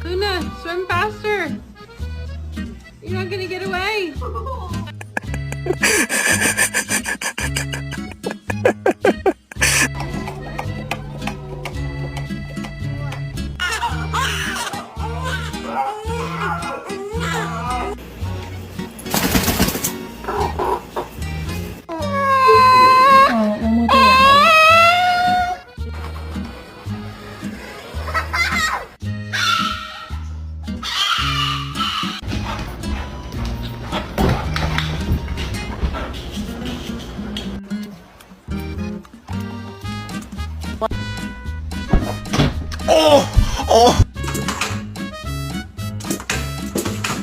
Luna, swim faster. You're not gonna get away. Oh!